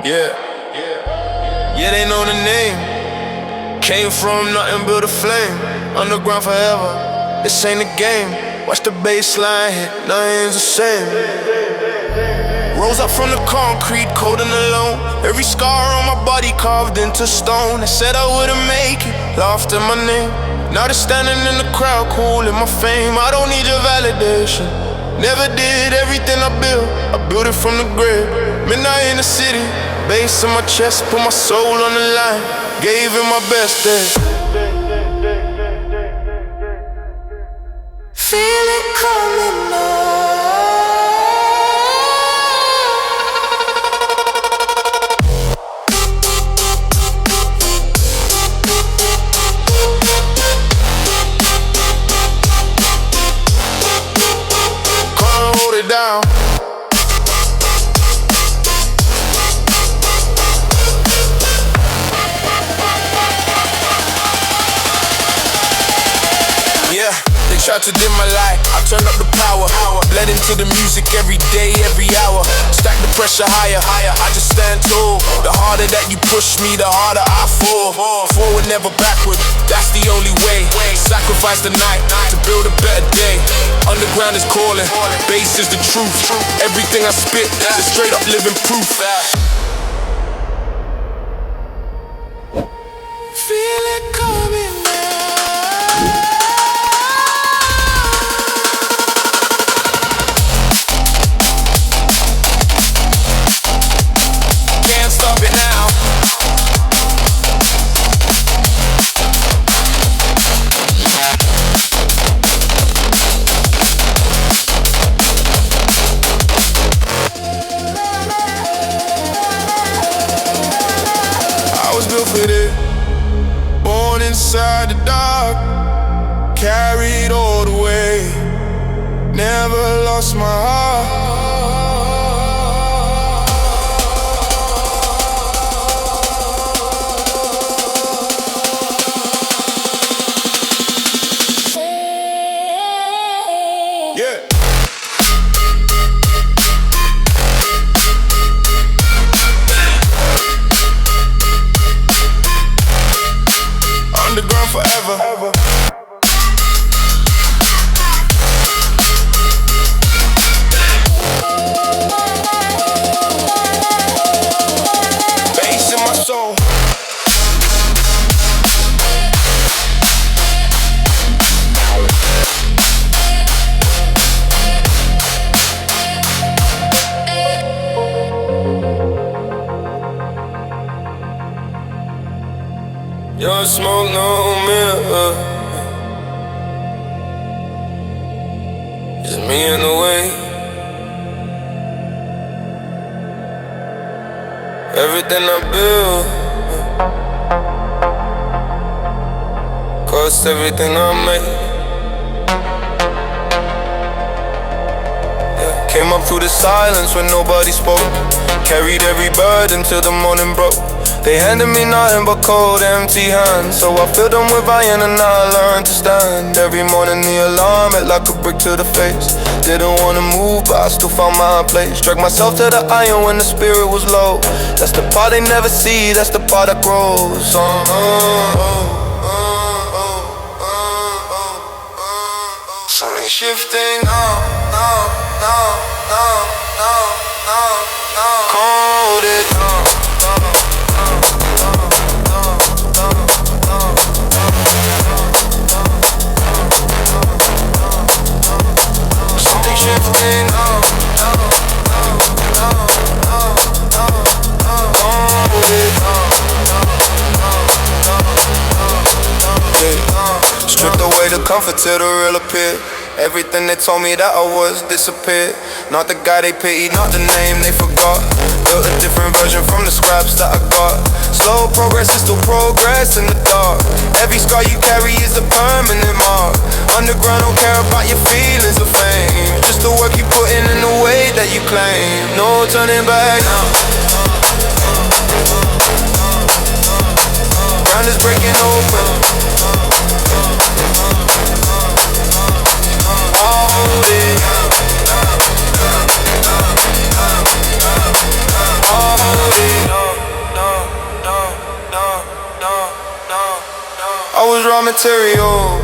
Yeah, they know the name. Came from nothing but a flame. Underground forever, this ain't a game. Watch the bassline hit, nothing's the same. Rose up from the concrete, cold and alone. Every scar on my body carved into stone. They said I wouldn't make it, laughed at my name. Now they're standing in the crowd, cool in my fame. I don't need your validation. Never did everything I built it from the grave. Midnight in the city, bass in my chest, put my soul on the line, gave it my best day. Feel it coming on. Down. Yeah, they tried to dim my light, I turned up the power. Bled into the music every day, every hour. Stack the pressure higher, I just stand tall. The harder that you push me, the harder I fall. Forward, never backward, that's the only way. Sacrifice the night to build a better day. Underground is calling, bass is the truth. Everything I spit is straight up living proof. Feel it coming now. Can't stop it now. Born inside the dark, carried all the way, never lost my heart. Underground forever. Bass in my soul. Your smoke, no mirror. Just me in the way. Everything I build cost everything I make. Yeah. Came up through the silence when nobody spoke. Carried every burden till the morning broke. They handed me nothing but cold, empty hands. So I filled them with iron and I learned to stand. Every morning the alarm hit like a brick to the face. Didn't wanna move but I still found my place. Dragged myself to the iron when the spirit was low. That's the part they never see, that's the part that grows. Something shifting now. Cold it down. Shifting stripped away the comfort till the real appeared. Everything they told me that I was disappeared. Not the guy they pitied, not the name they forgot. Built a different version from the scraps that I got. Slow progress is still progress in the dark. Every scar you carry is a permanent mark. Underground don't care about your feelings of fame. Just the work you put in the way that you claim. No turning back now. Ground is breaking open. Hold it. Hold it. material,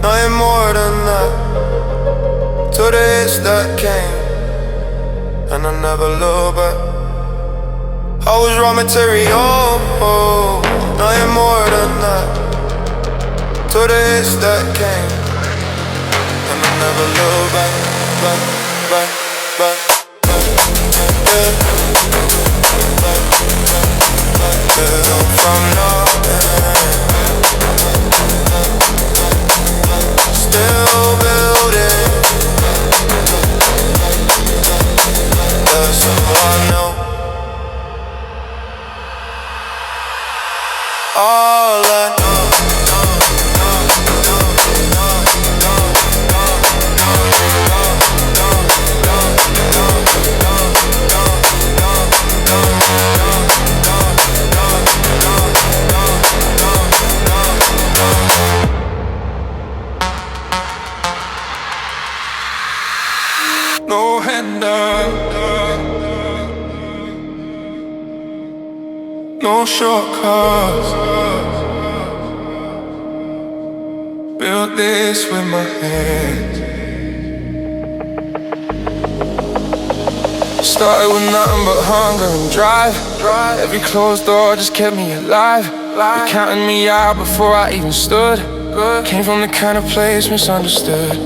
nothing more than that. To the hits that came, and I never look back. I was raw material, nothing more than that. To the hits that came, and I never look back, back. From now, still building. That's all I know. All I know. No handouts, no shortcuts. Built this with my hands. Started with nothing but hunger and drive. Every closed door just kept me alive. You counting me out before I even stood. Came from the kind of place misunderstood.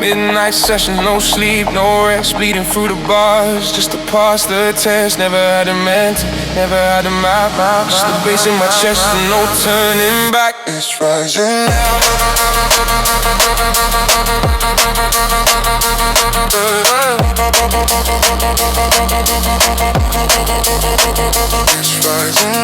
Midnight sessions, no sleep, no rest, bleeding through the bars. Just to pass the test, never had a mentor, never had a map. Just the bass in my chest and no turning back. It's rising. It's rising.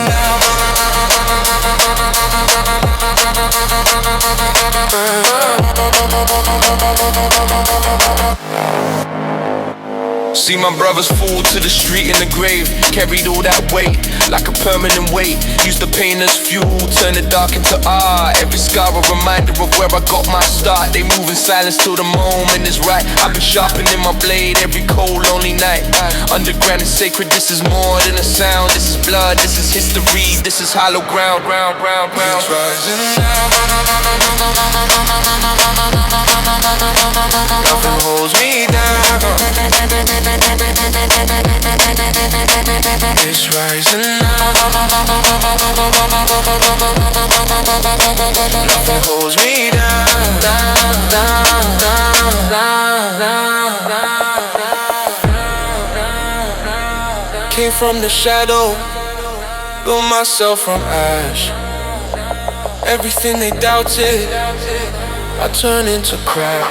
See my brothers fall to the street in the grave. Carried all that weight like a permanent weight. Used the pain as fuel, turn the dark into art. Every scar a reminder of where I got my start. They move in silence till the moment is right. I've been sharpening my blade every cold lonely night. Underground is sacred, this is more than a sound. This is blood, this is history, this is hollow ground. It's rising now. Nothing holds me down. It's rising now. Nothing holds me down. Came from the shadow, built myself from ash. Everything they doubted, I turn into crap.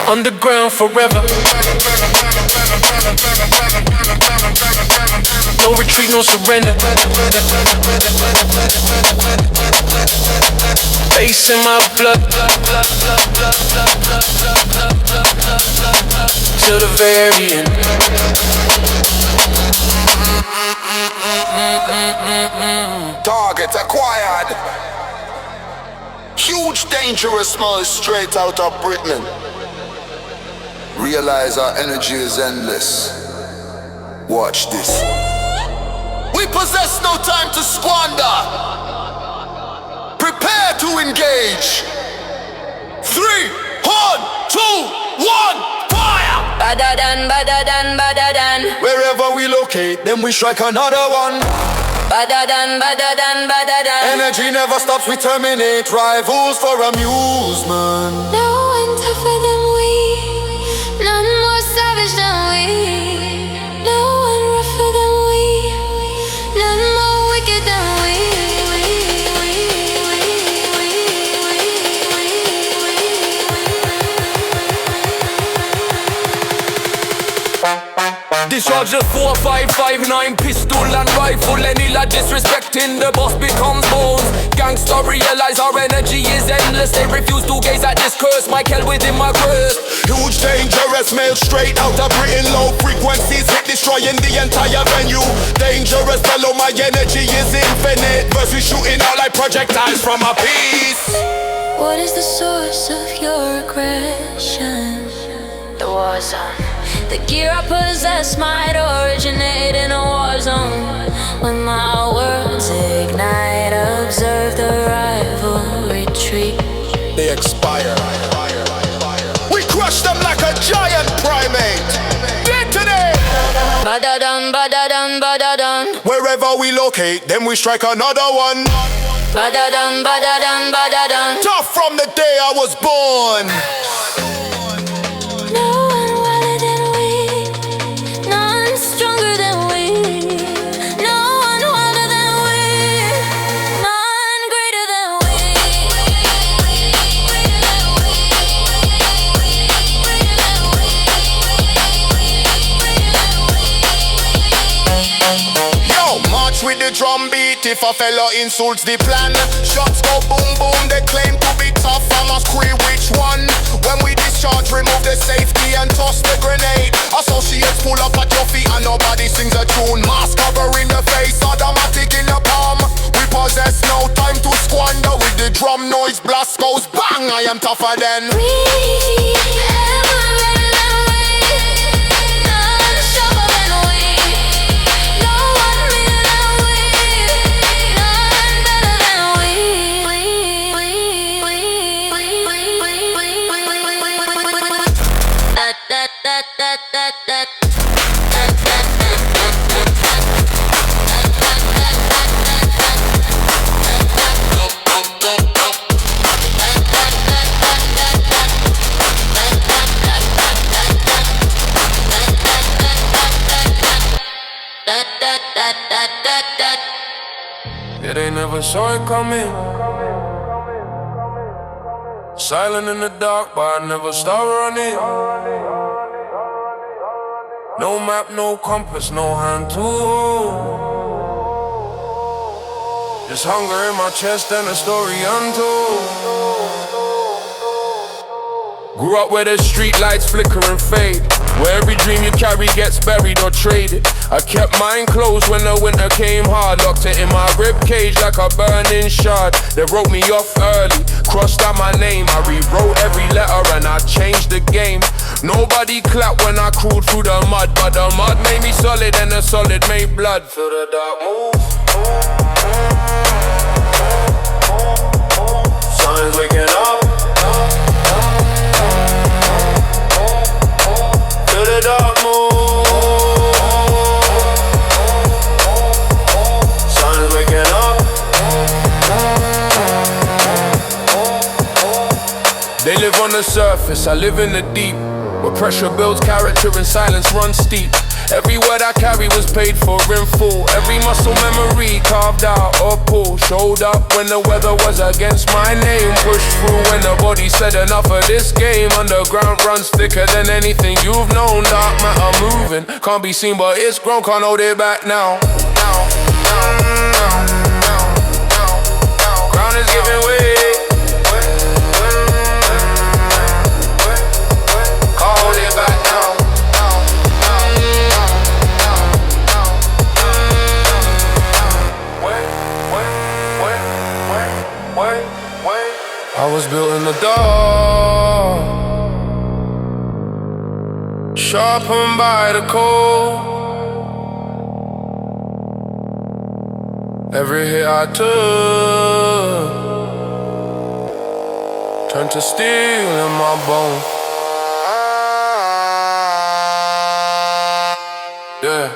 Underground forever. No retreat, no surrender. Bass in my blood. Till the very end. Target acquired. Huge dangerous noise straight out of Britain. Realize our energy is endless. Watch this. We possess no time to squander. Prepare to engage. 3, 1, 2, 1, fire! Badder than. Wherever we locate, then we strike another one. Badder than. Energy never stops, we terminate rivals for amusement. No one tougher than we, none more savage than we. No one rougher than we, none more wicked than we. Discharge just 4559 pistol and rifle. Any lad disrespecting the boss becomes bones. Gangsta realize our energy is endless. They refuse to gaze at this curse. Michael within my grasp. Huge, dangerous, mail straight out of Britain. Low frequencies hit, destroying the entire venue. Dangerous fellow, my energy is infinite. Versus shooting out like projectiles from a piece. What is the source of your aggression? The war zone. The gear I possess might originate in a war zone. When my words ignite, observe the rival retreat. They expire. We crush them like a giant primate. Detonate! Badadan, badadan, badadan. Wherever we locate, then we strike another one. Badadan, badadan, badadan. Tough from the day I was born. No one wilder than we, none stronger than we. No one wilder than we, none greater than we. Yo, march with the drum beat. If a fella insults the plan, shots go boom boom. They claim to be tough, I must query which one. When we discharge, remove the safety and toss the grenade. Associates pull up at your feet and nobody sings a tune. Mask covering the face, automatic in the palm. We possess no time to squander. With the drum noise, blast goes bang. I am tougher than We ever greater than we, none sharper than we. No one greater than we, none better than we. That, that, that, that, that. Yeah, they never saw it coming. Silent in the dark, but I never stop running. No map, no compass, no hand to hold. Just hunger in my chest and a story untold. Grew up where the street lights flicker and fade, where every dream you carry gets buried or traded. I kept mine closed when the winter came hard. Locked it in my rib cage like a burning shard. They wrote me off early, crossed out my name. I rewrote every letter and I changed the game. Nobody clapped when I crawled through the mud, but the mud made me solid and the solid made blood. Feel the dark move. Sun's waking up. Feel the dark move. Sun's waking up. They live on the surface, I live in the deep, where pressure builds character and silence runs steep. Every word I carry was paid for in full. Every muscle memory carved out or pulled. Showed up when the weather was against my name. Pushed through when the body said enough of this game. Underground runs thicker than anything you've known. Dark matter moving, can't be seen but it's grown. Can't hold it back now. Ground is giving way. Can't hold it back now. I was built in the dark, sharpened by the cold. Every hit I took turned to steel in my bones. Yeah.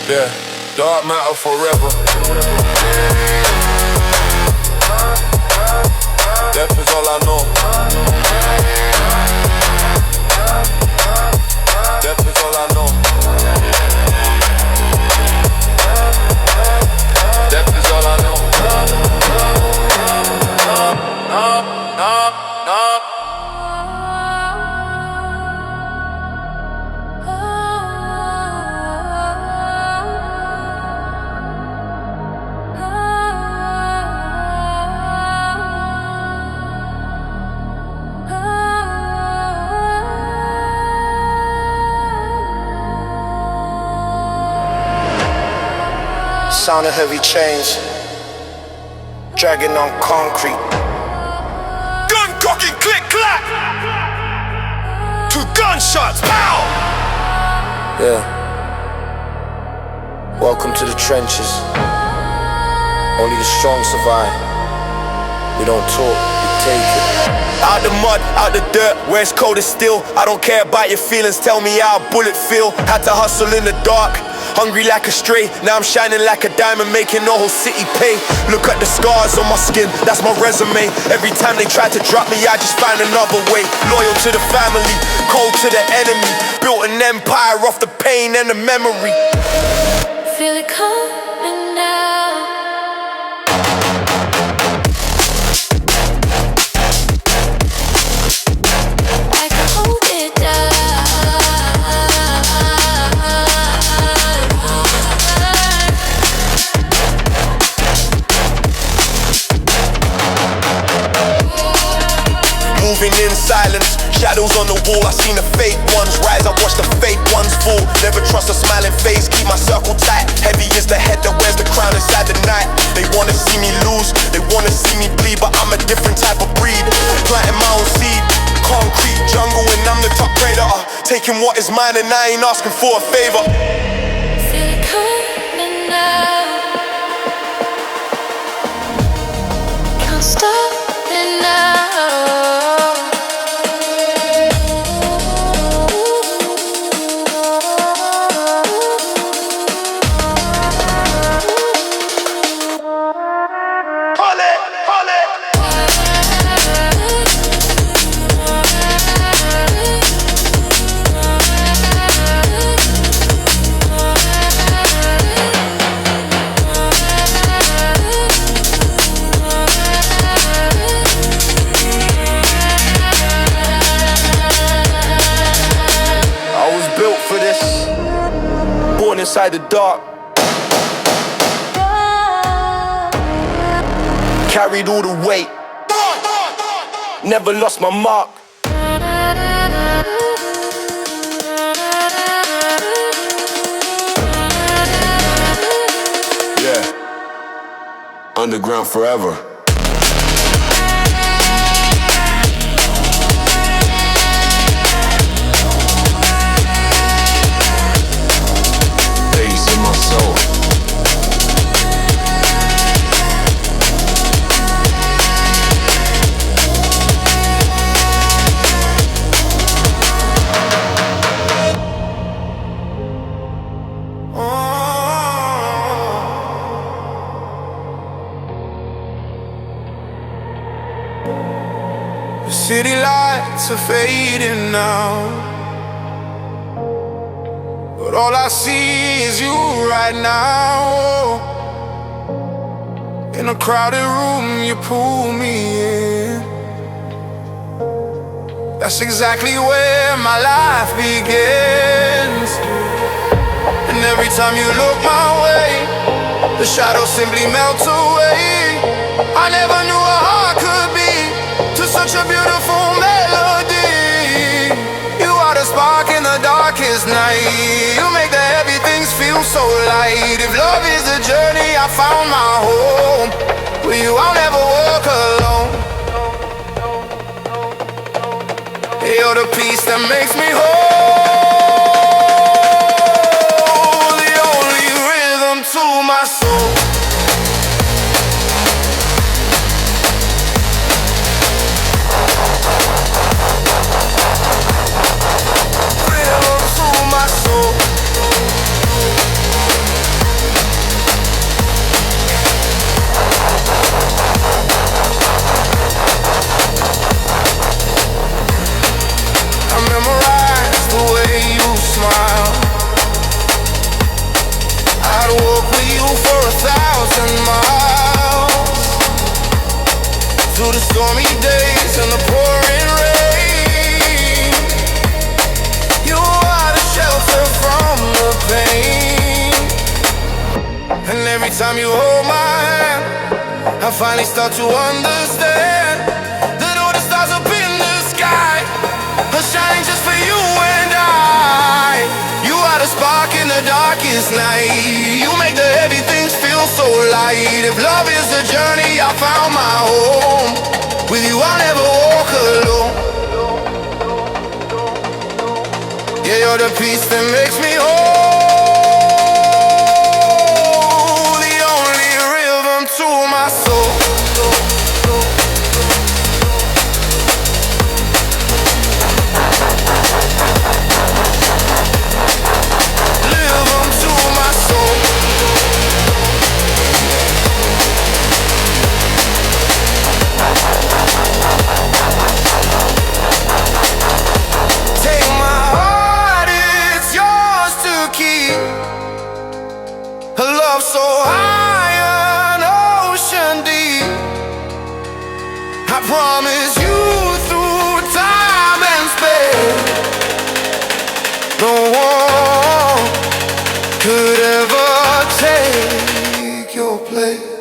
Yeah, dark matter forever. Death is all I know. sound of heavy chains dragging on concrete. Gun cocking, click clack. 2 gunshots, pow. Yeah. Welcome to the trenches. Only the strong survive. We don't talk, we take it. Out the mud, out the dirt, where it's cold as steel. I don't care about your feelings, tell me how a bullet feel. Had to hustle in the dark, hungry like a stray. Now I'm shining like a diamond, making the whole city pay. Look at the scars on my skin, that's my resume. Every time they try to drop me, I just find another way. Loyal to the family, cold to the enemy. Built an empire off the pain and the memory. Feel it coming now. I can hold it down. Moving in silence, shadows on the wall. I seen the fake ones rise, I watch the fake ones fall. Never trust a smiling face, keep my circle tight. Heavy is the head that wears the crown inside the night. They wanna see me lose, they wanna see me bleed, but I'm a different type of breed. Planting my own seed, concrete jungle, and I'm the top grader. Taking what is mine and I ain't asking for a favor. Feel it coming now. Can't stop it now. Inside the dark, carried all the weight, never lost my mark. Yeah, underground forever. City lights are fading now, but all I see is you right now. In a crowded room, you pull me in. That's exactly where my life begins. And every time you look my way, the shadows simply melt away. I never knew a heart could be to such a beautiful melody. You are the spark in the darkest night. You make the heavy things feel so light. If love is the journey, I found my home. With you, I'll never walk alone. You're the peace that makes me whole. The only rhythm to my soul. Through the stormy days and the pouring rain, you are the shelter from the pain. And every time you hold my hand, I finally start to understand that all the stars up in the sky are shining just for you and I. You are the spark in the darkest night. You make the heavy things feel feel so light. If love is a journey, I found my home. With you I'll never walk alone. Yeah, you're the peace that makes me whole. The only rhythm to my soul. Rhythm to my soul. Take my heart, it's yours to keep. A love so high, an ocean deep. I promise you through time and space, no one could ever take your place.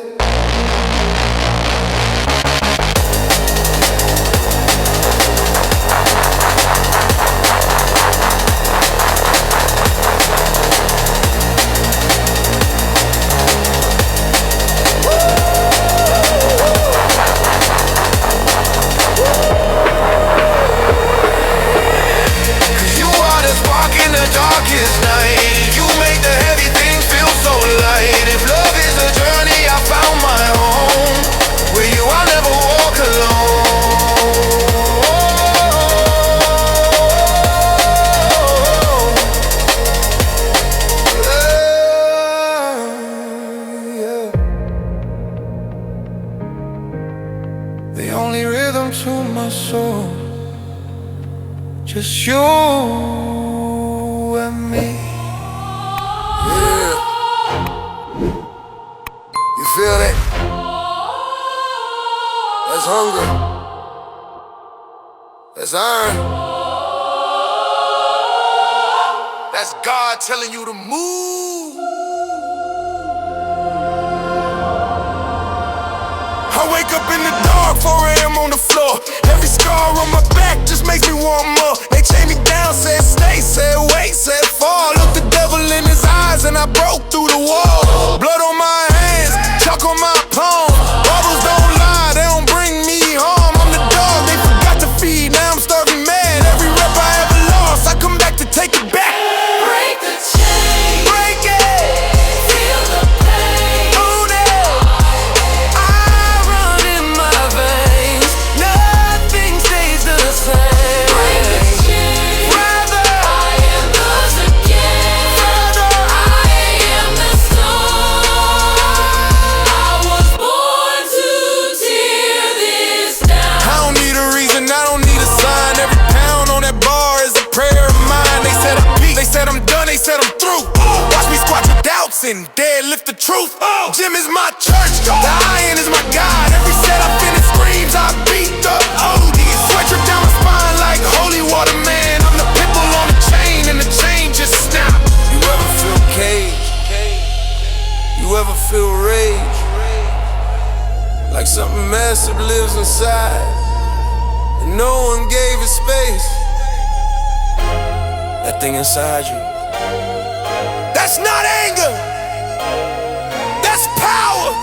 You are the spark in the darkest night. You make the heavy things feel so light. If love is a journey, I found my home. With you I'll never walk alone. The only rhythm to my soul, just you and me. Yeah. You feel that? That's hunger. That's iron. That's God telling you to move. I wake up in the dark, 4 a.m. on the floor. Every scar on my back just makes me want more. They chained me down, said stay, said wait, said fall. Looked the devil in his eyes and I broke through the wall. Blood on my hands, chalk on my palm. Bubbles don't lie, they don't bring me harm. I'm the dog they forgot to feed, now I'm starving mad. Every rep I ever lost, I come back to take it back. Break the chain, Break it, feel the pain. own it. I run in my veins, nothing stays the same. Break the chain. Rather, I am yours again. I am the storm. I was born to tear this down. I don't need a reason, I don't need a sign. Every pound on that bar is a prayer of mine. They said I'm peak, they said I'm done, they said I'm through. Watch me squat your doubts and deadlift the truth. Gym is my church, the iron is my God. Every set I finish screams, I beat the OD. Sweat drip down my spine like holy water, man. I'm the pit bull on the chain and the chain just snapped. You ever feel caged? You ever feel rage? Like something massive lives inside and no one gave it space. That thing inside you, that's not anger, that's power.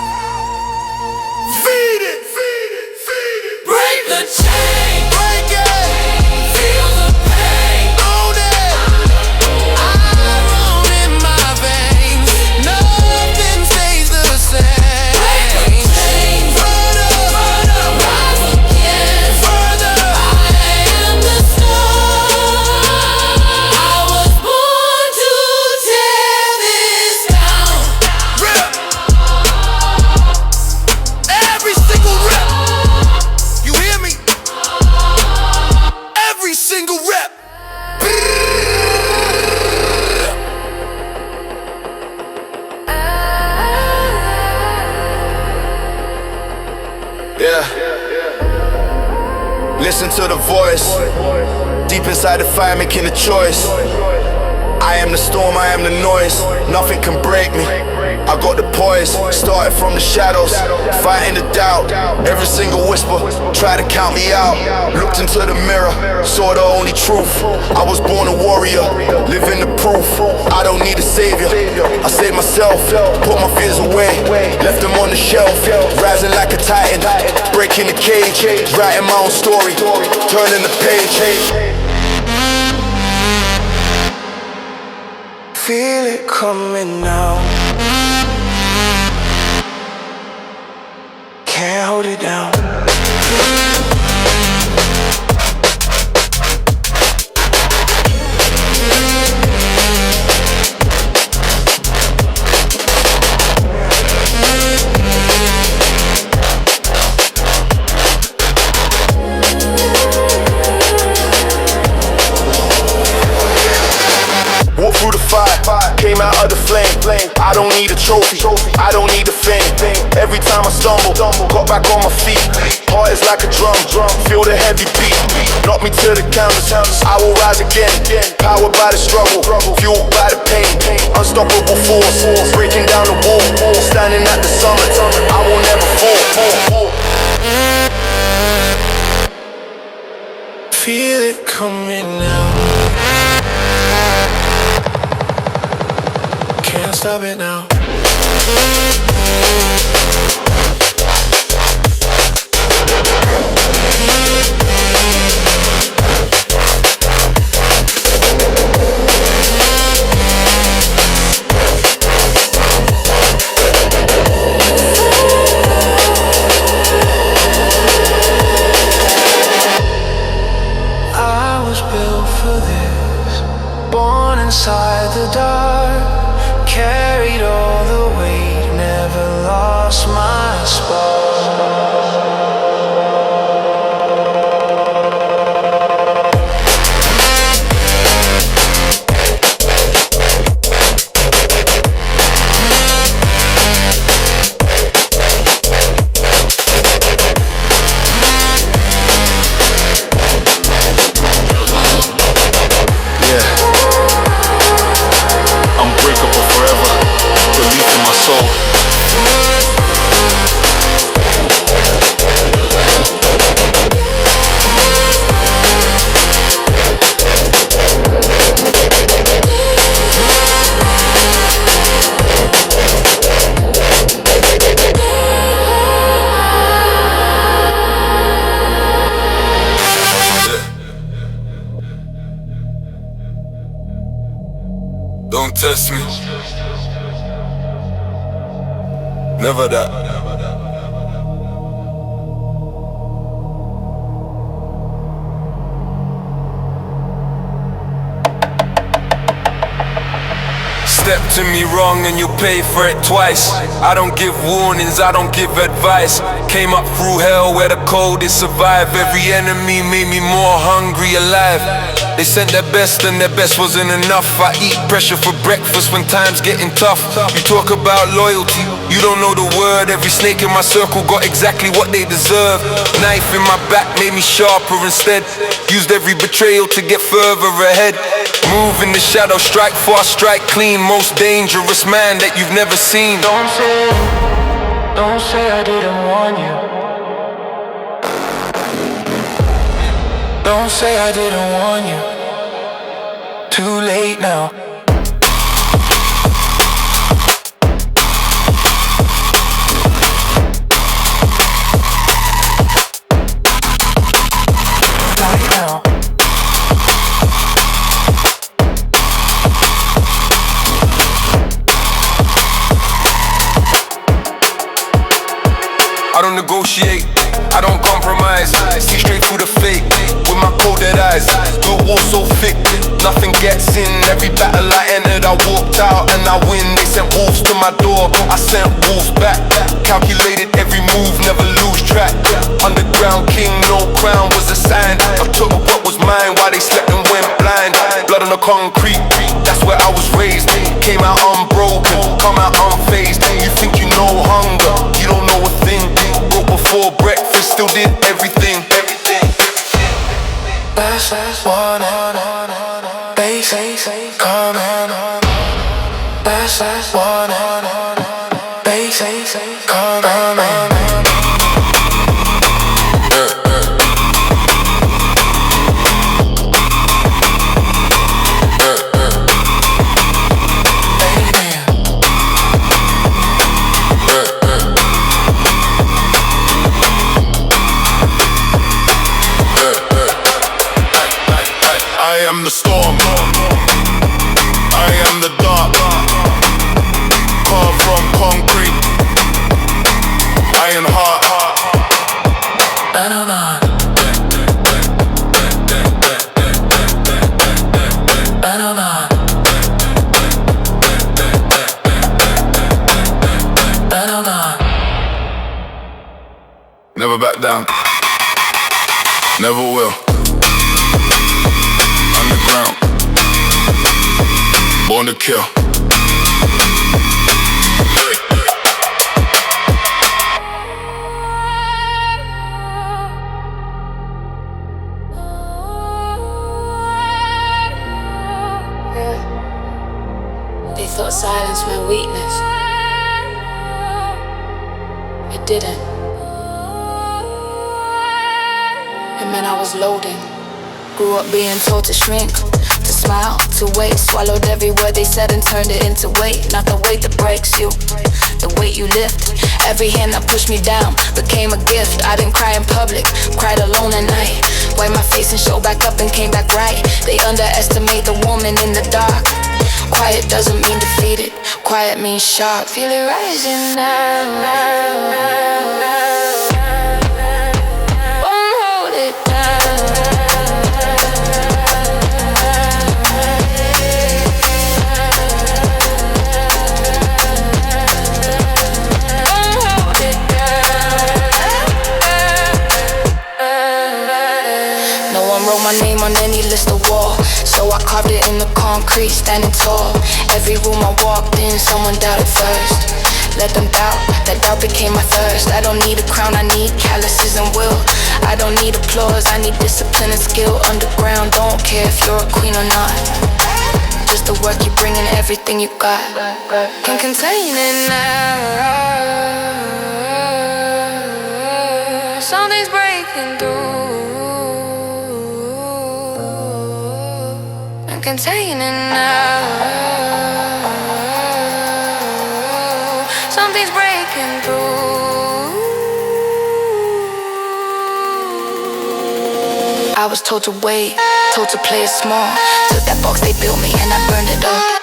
Feed it, feed it, feed it. Break the chain, Break it, feel the pain. own it. I run in my veins, nothing stays the same. Break the chain, Further, rise again. further. I am the storm. I was born to tear this down. Rip. Every single rep. You hear me? Every single rep. Yeah. Listen to the voice. Deep inside the fire, making a choice. I am the storm, I am the noise. Nothing can break me. I got the poise, started from the shadows, fighting the doubt. Every single whisper, try to count me out. Looked into the mirror, saw the only truth. I was born a warrior, living the proof. I don't need a savior, I saved myself. Put my fears away, left them on the shelf. Rising like a titan, breaking the cage. Writing my own story, turning the page. Feel it coming now. Can't hold it down. Walked through the fire, came out of the flame. I don't need a trophy, I don't need the fame. Every time I stumble, got back on my feet. Heart is like a drum, feel the heavy beat. Knock me to the canvas, I will rise again. Powered by the struggle, fueled by the pain. Unstoppable force, breaking down the wall. Standing at the summit, I will never fall. Feel it coming now. Can't stop it now. I was built for this, born inside the dark. Carried all the weight, never lost my spot. Don't test me. Never that. Step to me wrong and you pay for it twice. I don't give warnings, I don't give advice. Came up through hell where the coldest survive. Every enemy made me more hungry alive. They sent their best and their best wasn't enough. I eat pressure for breakfast when time's getting tough. You talk about loyalty, you don't know the word. Every snake in my circle got exactly what they deserve. Knife in my back made me sharper instead. Used every betrayal to get further ahead. Move in the shadow, strike fast, strike clean. Most dangerous man that you've never seen. Don't say I didn't warn you. Don't say I didn't warn you. Too late now. Right now. I don't negotiate, I don't compromise. See straight through the fake, with my coded eyes. The wall so thick, nothing gets in. Every battle I entered, I walked out and I win. They sent wolves to my door, I sent wolves back. Calculated every move, never lose track. Underground king, no crown was a sign. I took what was mine while they slept and went blind. Blood on the concrete, that's where I was raised. Came out unbroken, come out unfazed. You think you know hunger, you don't know a thing. Broke before breakfast, still did everything. Last one, bass, come on. storm. I am the dark, carved from concrete. Iron heart. Never back down. Never will. Underground. Born to kill. They thought silence meant weakness. It didn't. It meant I was loading. Grew up being told to shrink, to smile, to wait. Swallowed every word they said and turned it into weight. Not the weight that breaks you, the weight you lift. Every hand that pushed me down became a gift. I didn't cry in public, cried alone at night. Wiped my face and showed back up and came back right. They underestimate the woman in the dark. Quiet doesn't mean defeated, quiet means sharp. Feel it rising now. My name on any list of wall, so I carved it in the concrete, standing tall. Every room I walked in, someone doubted first. Let them doubt, that doubt became my thirst. I don't need a crown, I need calluses and will. I don't need applause, I need discipline and skill. Underground, don't care if you're a queen or not. Just the work you bring and everything you got. Can contain it now. Something's breaking through. Contain it now. Something's breaking through. I was told to wait, told to play it small. Took that box they built me and I burned it up.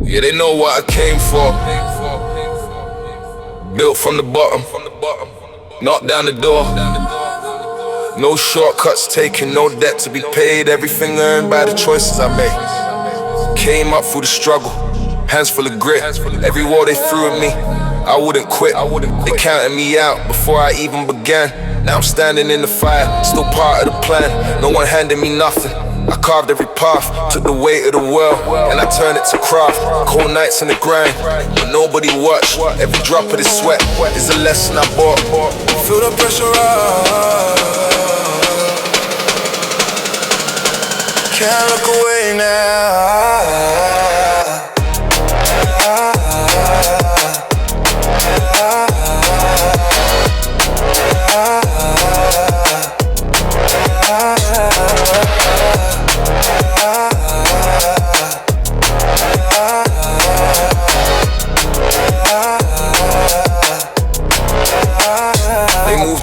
Yeah, they know what I came for. Built from the bottom, knocked down the door. No shortcuts taken, no debt to be paid. Everything earned by the choices I made. Came up through the struggle, hands full of grit. Every wall they threw at me, I wouldn't quit. They counted me out before I even began. Now I'm standing in the fire, still part of the plan. No one handed me nothing. I carved every path, took the weight of the world, and I turned it to craft. Cold nights in the grind, but nobody watched. Every drop of this sweat is a lesson I bought. Feel the pressure up. Can't look away now.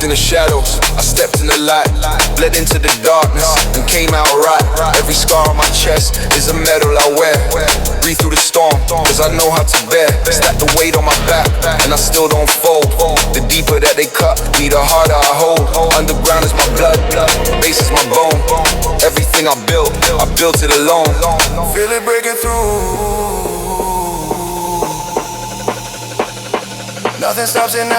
In the shadows, I stepped in the light, bled into the darkness, and came out right. Every scar on my chest is a medal I wear. Breathe through the storm, cause I know how to bear. Stack the weight on my back, and I still don't fold. The deeper that they cut me, the harder I hold. Underground is my blood, bass is my bone. Everything I built it alone. Feel it breaking through. nothing stops it now.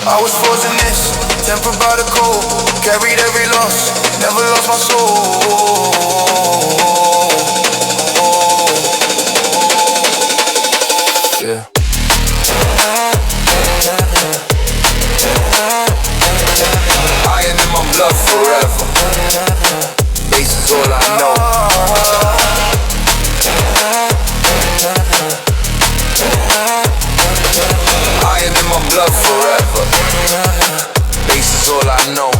I was frozen this, tempered by the cold, carried every loss, never lost my soul. Yeah. I am in my blood forever. Bass is all I know. I am in my blood forever. Bass is all I know.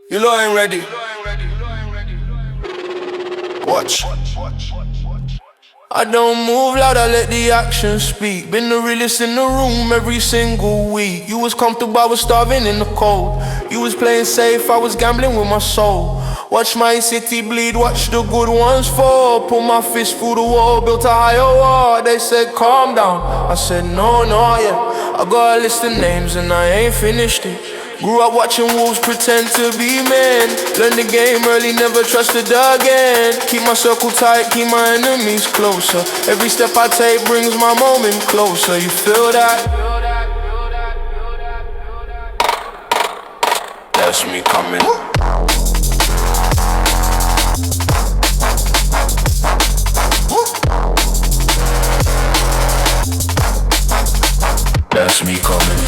You know I ain't ready. Watch. I don't move loud, I let the action speak. Been the realest in the room every single week. You was comfortable, I was starving in the cold. You was playing safe, I was gambling with my soul. Watch my city bleed, watch the good ones fall. Put my fist through the wall, built a higher wall. They said calm down, I said no, yeah. I got a list of names and I ain't finished it. Grew up watching wolves pretend to be men. Learned the game early, never trusted again. Keep my circle tight, keep my enemies closer. Every step I take brings my moment closer. You feel that? That's me coming. That's me coming.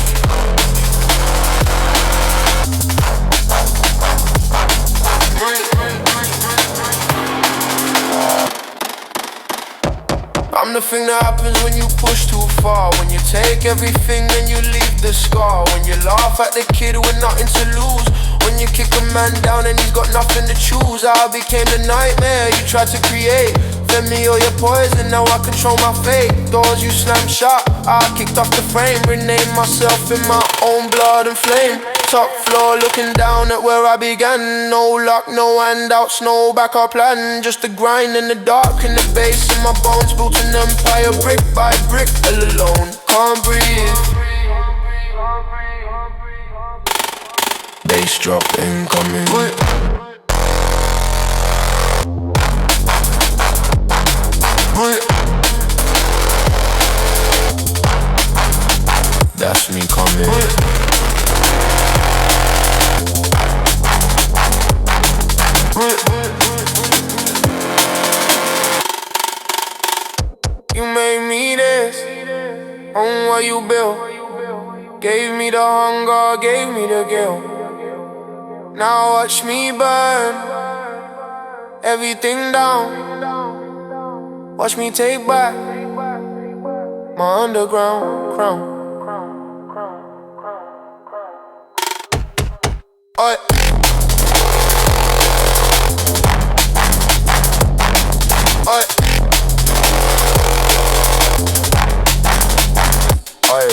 I'm the thing that happens when you push too far. When you take everything, then you leave the scar. When you laugh at the kid with nothing to lose. When you kick a man down and he's got nothing to choose. I became the nightmare you tried to create. Fed me all your poison, now I control my fate. Doors you slammed shut, I kicked off the frame. Renamed myself in my own blood and flame. Top floor looking down at where I began. No luck, no handouts, no backup plan. Just the grind in the dark and the bass in my bones. Built an empire brick by brick, all alone. Can't breathe. Bass drop incoming. That's me coming. You made me this, on what you built. Gave me the hunger, gave me the guilt. Now watch me burn everything down. Watch me take back my underground crown. Oi. Oi. Oi.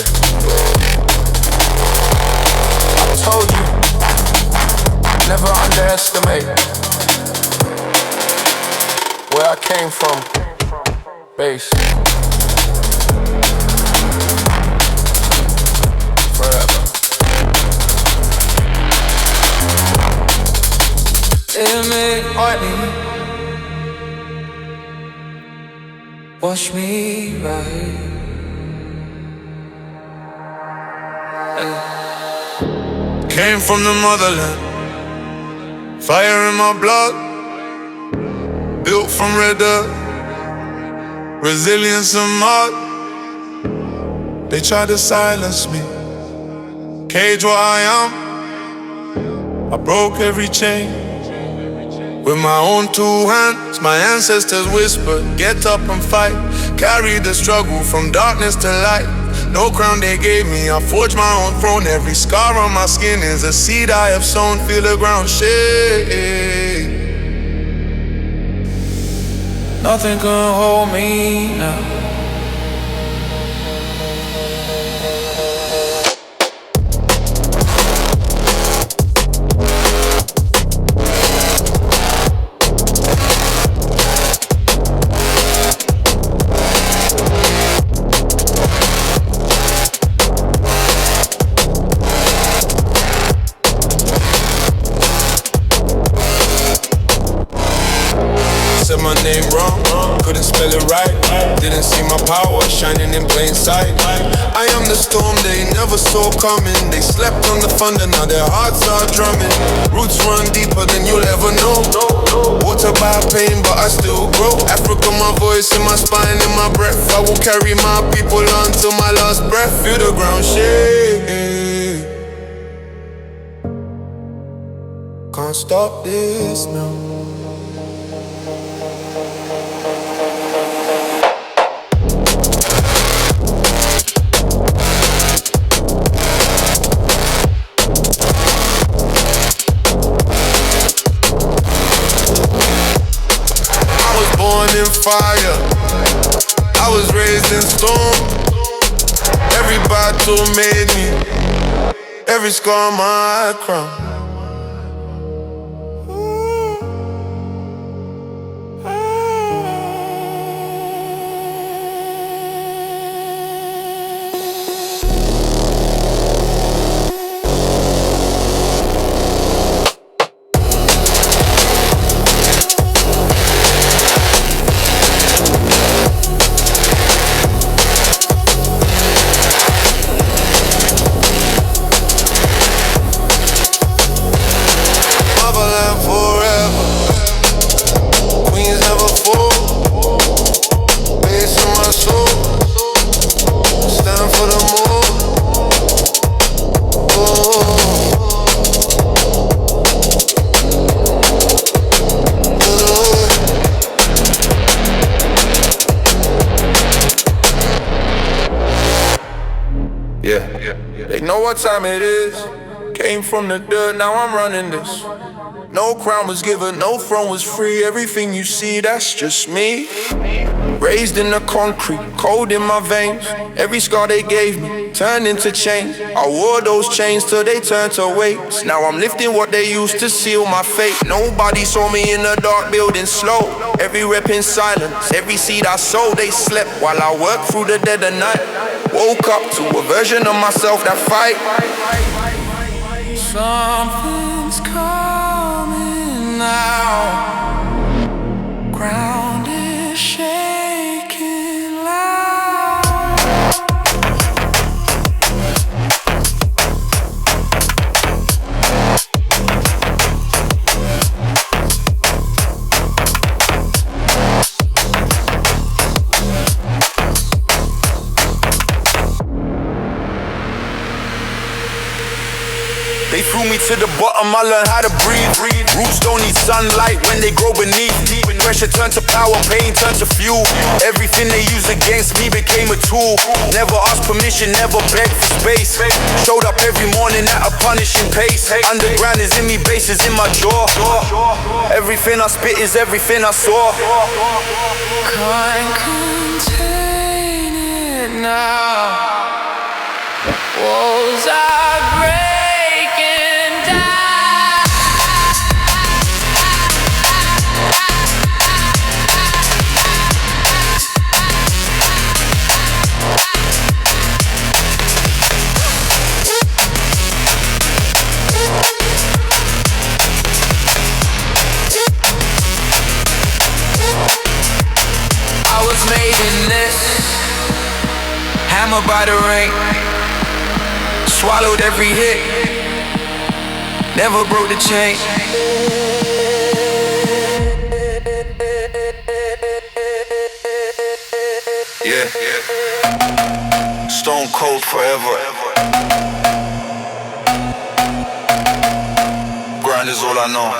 I told you, never underestimate where I came from. Bass. Forever. It made me wash me right. Came from the motherland, fire in my blood, built from red earth, resilience and mud. They tried to silence me, cage what I am. I broke every chain with my own two hands. My ancestors whispered, get up and fight. Carry the struggle from darkness to light. No crown they gave me, I forged my own throne. Every scar on my skin is a seed I have sown. Feel the ground shake. Nothing can hold me now. said my name wrong, couldn't spell it right. Didn't see my power shining in plain sight. I am the storm they never saw coming. They slept on the thunder, now their hearts are drumming. Roots run deeper than you'll ever know. Water by pain, but I still grow. Africa, my voice in my spine, in my breath. I will carry my people on till my last breath. Feel the ground shake. Can't stop this now. In fire, I was raised in storm. Every battle made me, every scar my crown. They know what time it is. Came from the dirt, now I'm running this. No crown was given, no throne was free. Everything you see, that's just me. Raised in the concrete, cold in my veins. Every scar they gave me turned into chains. I wore those chains till they turned to weights. Now I'm lifting what they used to seal my fate. Nobody saw me in the dark building slow. Every rep in silence, every seed I sowed. They slept while I worked through the dead of night. Woke up to a version of myself that fight. Something's coming now. Ground is shaking loud. They threw me to the bottom, I learned how to breathe. Roots don't need sunlight when they grow beneath. Pressure turned to power, pain turned to fuel. Everything they used against me became a tool. Never asked permission, never begged for space. Showed up every morning at a punishing pace. Underground is in me, bass is in my jaw. Everything I spit is everything I saw. Can't contain it now. Walls are breaking down. I was made in this, hammered by the rain. Swallowed every hit, never broke the chain. Yeah. Stone cold forever. Grind is all I know.